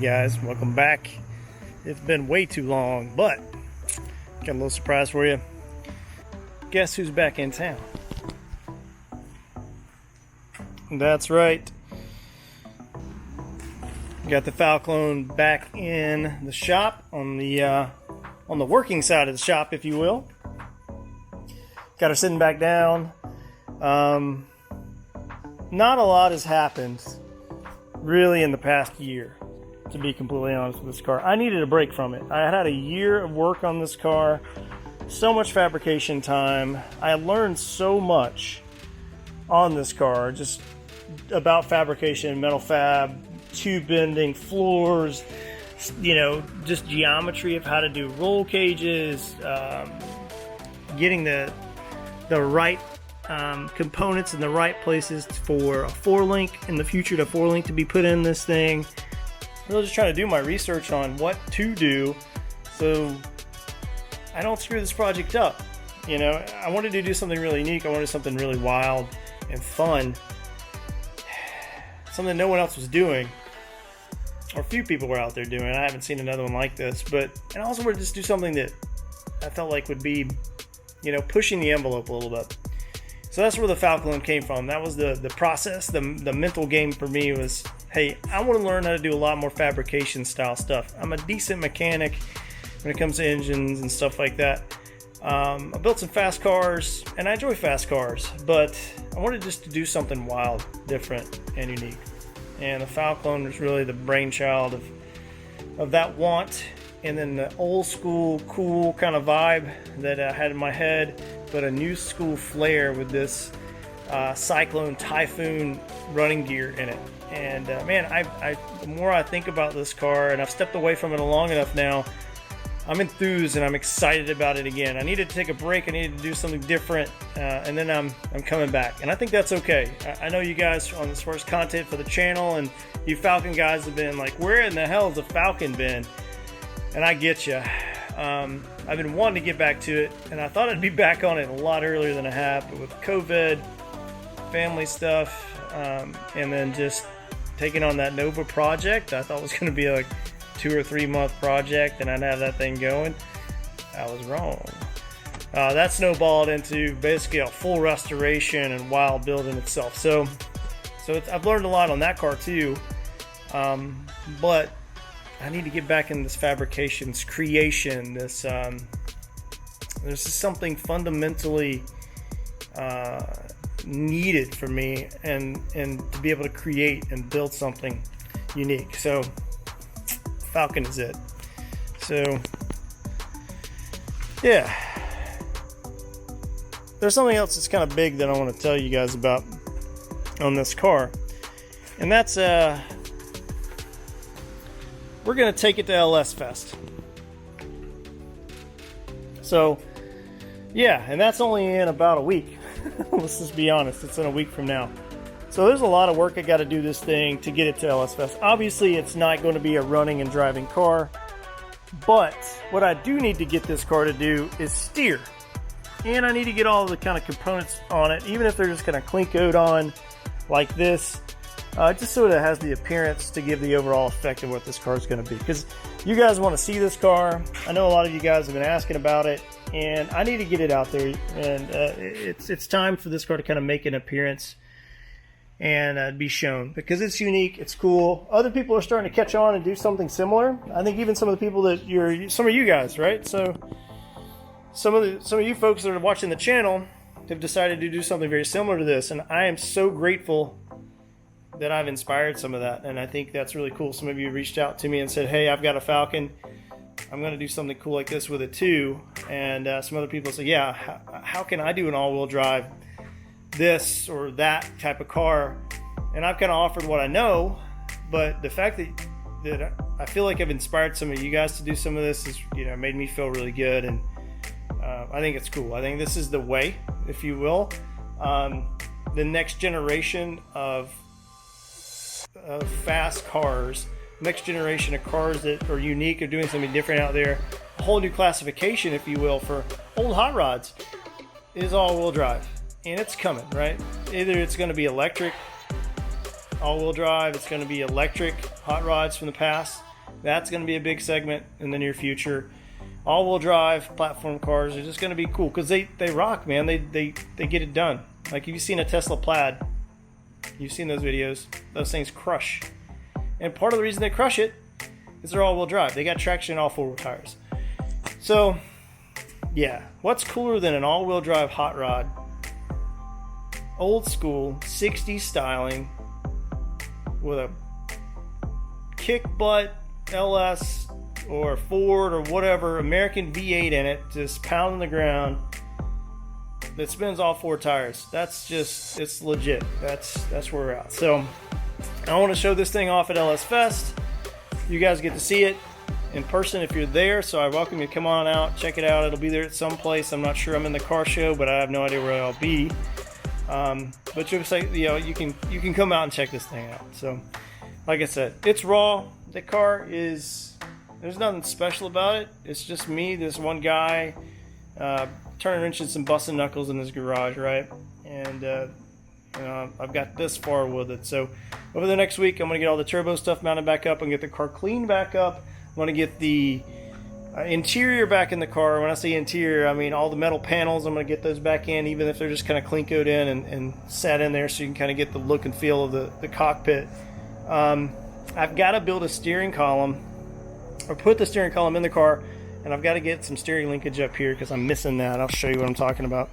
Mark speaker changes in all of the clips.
Speaker 1: guys, welcome back. It's been way too long, but got a little surprise for you. Guess who's back in town? That's right. Got the Falclone back in the shop, on the working side of the shop, if you will. Got her sitting back down. Not a lot has happened really in the past year, to be completely honest with this car. I needed a break from it. I had a year of work on this car, so much fabrication time. I learned so much on this car, just about fabrication, metal fab, tube bending, floors, you know, just geometry of how to do roll cages, getting the right components in the right places for a 4-link in the future, to 4-link to be put in this thing. Really just trying to do my research on what to do so I don't screw this project up. You know, I wanted to do something really unique. I wanted something really wild and fun, something no one else was doing, or few people were out there doing. I haven't seen another one like this, but and I also wanted to just do something that I felt like would be, you know, pushing the envelope a little bit. So that's where the Falclone came from. That was the process. The mental game for me was, hey, I want to learn how to do a lot more fabrication style stuff. I'm a decent mechanic when it comes to engines and stuff like that. I built some fast cars, and I enjoy fast cars, but I wanted just to do something wild, different, and unique. And the Falclone was really the brainchild of that want, and then the old school, cool kind of vibe that I had in my head, but a new school flair with this Cyclone Typhoon running gear in it. And man, the more I think about this car, and I've stepped away from it long enough now, I'm enthused and I'm excited about it again. I needed to take a break. I needed to do something different, and then I'm coming back, and I think that's okay. I know you guys on this first content for the channel, and you Falcon guys have been like, where in the hell has the Falcon been? And I get you. I've been wanting to get back to it, and I thought I'd be back on it a lot earlier than I have, but with COVID, family stuff, and then just taking on that Nova project, I thought it was going to be like 2 or 3 month project and I'd have that thing going. I was wrong. That snowballed into basically a full restoration and wild build in itself. So I've learned a lot on that car too, but I need to get back in this fabrications creation. This there's something fundamentally needed for me, and to be able to create and build something unique. So Falcon is it. So yeah, there's something else that's kind of big that I want to tell you guys about on this car, and that's we're going to take it to LS Fest. So, yeah, and that's only in about a week. Let's just be honest, it's in a week from now. So there's a lot of work I got to do this thing to get it to LS Fest. Obviously, it's not going to be a running and driving car, but what I do need to get this car to do is steer. And I need to get all the kind of components on it, even if they're just kind of clinkoed on like this. Just so it has the appearance to give the overall effect of what this car is going to be. Because you guys want to see this car. I know a lot of you guys have been asking about it, and I need to get it out there. And it's time for this car to kind of make an appearance and be shown, because it's unique, it's cool. Other people are starting to catch on and do something similar. I think even some of the people that some of you guys, right? So some of you folks that are watching the channel have decided to do something very similar to this, and I am so grateful that I've inspired some of that, and I think that's really cool. Some of you reached out to me and said, hey, I've got a Falcon, I'm going to do something cool like this with it too. And some other people say, yeah, how can I do an all-wheel drive this or that type of car? And I've kind of offered what I know, but the fact that I feel like I've inspired some of you guys to do some of this is, you know, made me feel really good, and I think it's cool. I think this is the way, if you will. The next generation of fast cars, next generation of cars that are unique, are doing something different out there, a whole new classification, if you will, for old hot rods is all-wheel drive, and it's coming, right? Either it's going to be electric all-wheel drive, it's going to be electric hot rods from the past, That's going to be a big segment in the near future. All-wheel drive platform cars are just going to be cool because they rock, man. They get it done. Like, if you've seen a Tesla Plaid, you've seen those videos. Those things crush. And part of the reason they crush it is they're all-wheel drive. They got traction in all four tires. So, yeah. What's cooler than an all-wheel drive hot rod? Old school, 60s styling with a kick butt LS or Ford or whatever American V8 in it, just pounding the ground, that spins all four tires. That's just, it's legit. That's where we're at. So I want to show this thing off at LS Fest. You guys get to see it in person if you're there, so I welcome you to come on out, check it out. It'll be there at some place. I'm not sure. I'm in the car show, but I have no idea where I'll be. But you'll say, you can come out and check this thing out. So like I said, it's raw. The car is, there's nothing special about it. It's just me, this one guy, turning wrenches and busting knuckles in his garage, right? And I've got this far with it. So over the next week, I'm going to get all the turbo stuff mounted back up and get the car cleaned back up. I'm going to get the interior back in the car. When I say interior, I mean all the metal panels. I'm going to get those back in, even if they're just kind of clean coated in and sat in there, so you can kind of get the look and feel of the cockpit. I've got to build a steering column, or put the steering column in the car, and I've got to get some steering linkage up here because I'm missing that. I'll show you what I'm talking about.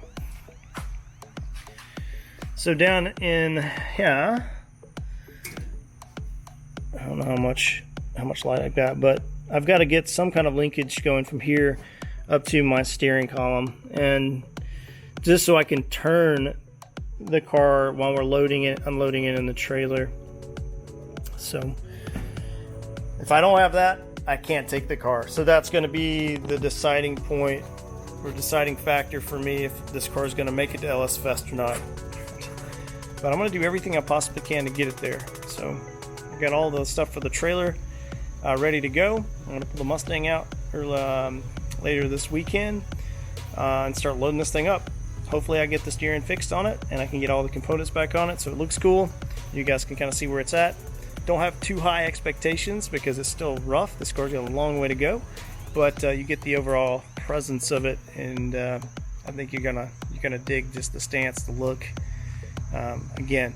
Speaker 1: So down in here, I don't know how much light I got, but I've got to get some kind of linkage going from here up to my steering column, and just so I can turn the car while we're loading it, unloading it in the trailer. So if I don't have that, I can't take the car. So that's going to be the deciding point or deciding factor for me if this car is going to make it to LS Fest or not. But I'm going to do everything I possibly can to get it there. So I've got all the stuff for the trailer ready to go. I'm going to pull the Mustang out later this weekend and start loading this thing up. Hopefully I get the steering fixed on it and I can get all the components back on it so it looks cool. You guys can kind of see where it's at. Don't have too high expectations because it's still rough. This car's got a long way to go, but you get the overall presence of it, and I think you're gonna dig just the stance, the look. Again,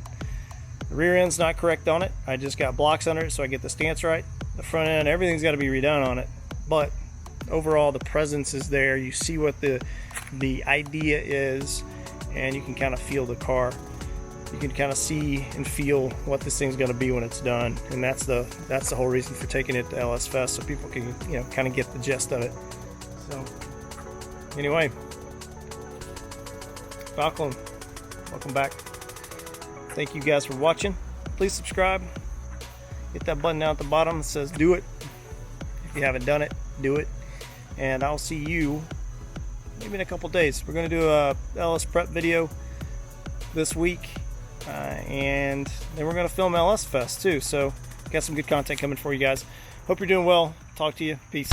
Speaker 1: the rear end's not correct on it. I just got blocks under it, so I get the stance right. The front end, everything's got to be redone on it, but overall the presence is there. You see what the idea is, and you can kind of feel the car. You can kind of see and feel what this thing's going to be when it's done, and that's the whole reason for taking it to LS Fest, so people can kind of get the gist of it. So anyway, Falclone, welcome back. Thank you guys for watching. Please subscribe. Hit that button down at the bottom that says do it. If you haven't done it, do it. And I'll see you maybe in a couple days. We're going to do a LS prep video this week. And then we're going to film LS Fest too, so got some good content coming for you guys. Hope you're doing well. Talk to you. Peace.